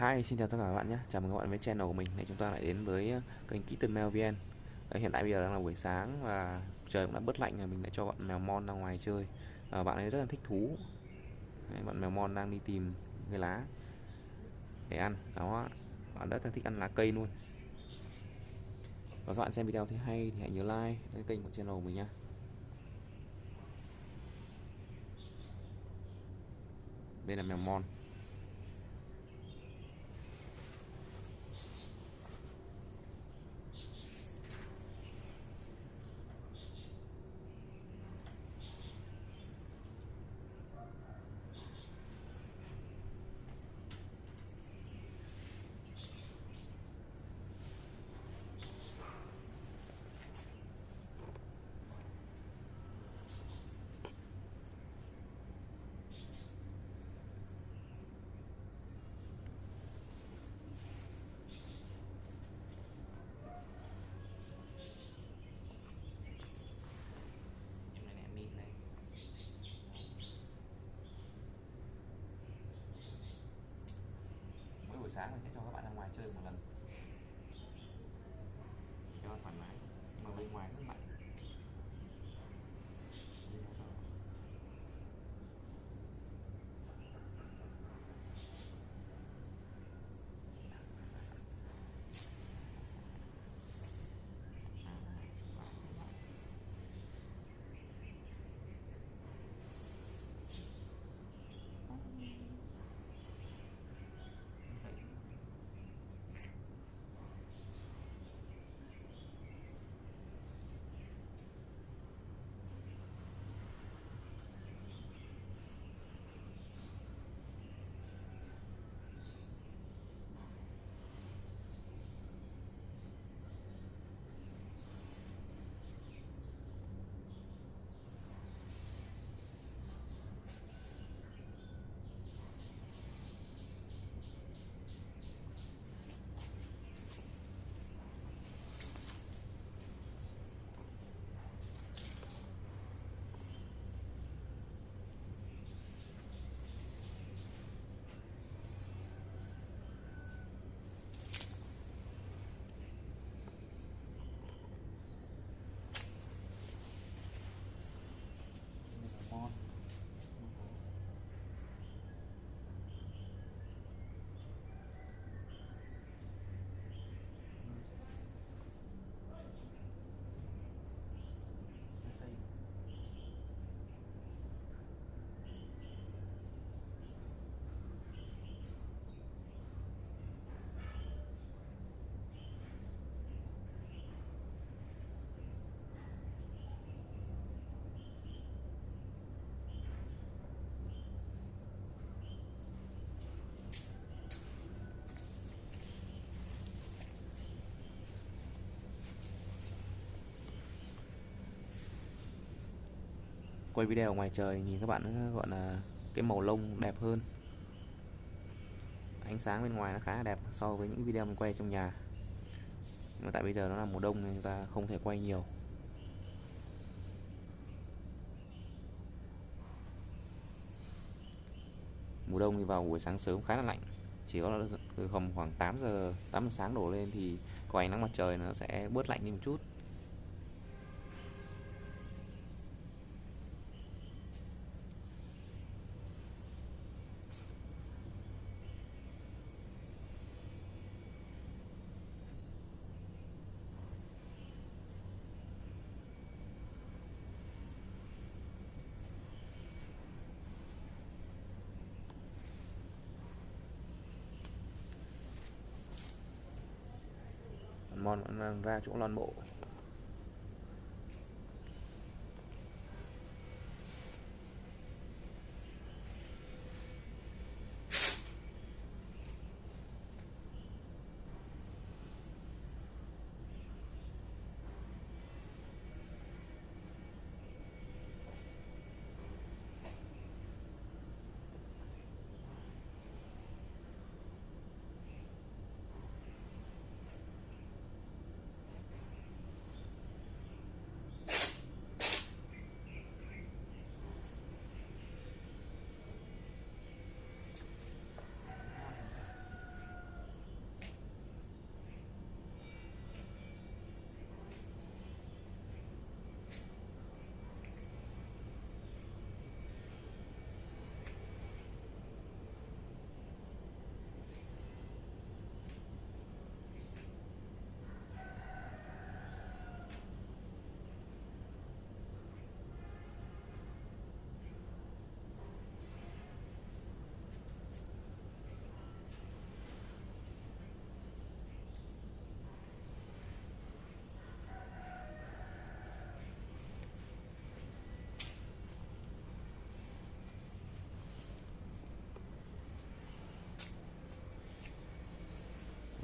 Hi, xin chào tất cả các bạn nhé. Chào mừng các bạn với channel của mình. Này chúng ta lại đến với kênh Kitten Mèo VN. Hiện tại bây giờ đang là buổi sáng và trời cũng đã bớt lạnh rồi, mình đã cho bạn mèo Mon ra ngoài chơi. Bạn ấy rất là thích thú. Đấy, bạn mèo Mon đang đi tìm cái lá để ăn. Đó, bạn rất là thích ăn lá cây luôn. Và các bạn xem video thấy hay thì hãy nhớ like cái kênh của channel của mình nhé. Đây là mèo Mon. Em này em Min đây. Mỗi buổi sáng mình sẽ cho các bạn ra ngoài chơi một lần cho thoải mái. Nhưng mà bên ngoài rất lạnh. Mon. Quay video ở ngoài trời nhìn các bạn gọi là cái màu lông đẹp hơn, ánh sáng bên ngoài nó khá là đẹp so với những video mình quay trong nhà. Nhưng mà tại bây giờ nó là mùa đông nên chúng ta không thể quay nhiều. Mùa đông thì vào buổi sáng sớm khá là lạnh, chỉ có là từ khoảng 8 giờ sáng đổ lên thì có ánh nắng mặt trời nó sẽ bớt lạnh đi một chút. Mon vẫn đang ra chỗ lon bộ.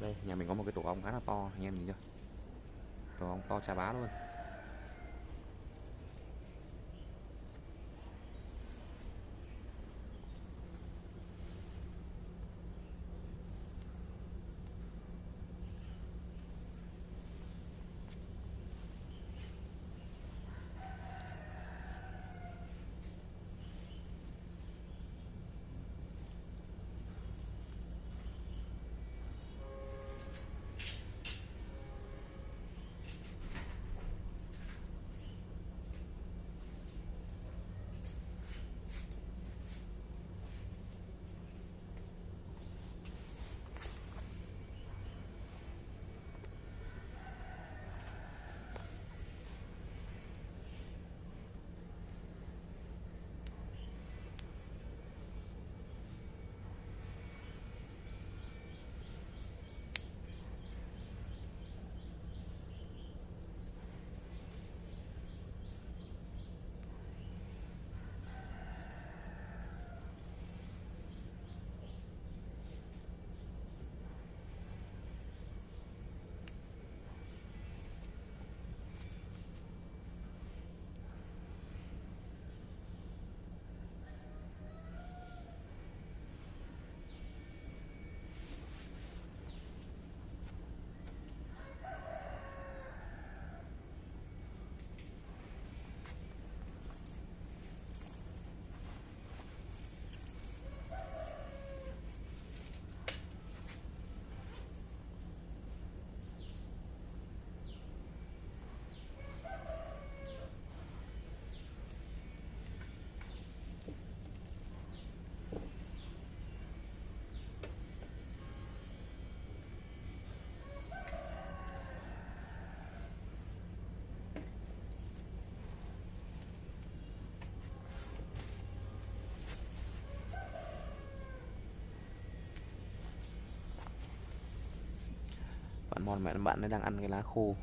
Đây, nhà mình có một cái tổ ong khá là to, anh em nhìn chưa? Tổ ong to chà bá luôn. Bạn Mon mẹ bạn ấy đang ăn cái lá khô.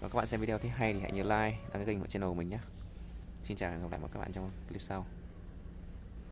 Và các bạn xem video thấy hay thì hãy nhớ like, đăng ký kênh của channel của mình nhé. Xin chào và hẹn gặp lại các bạn trong clip sau.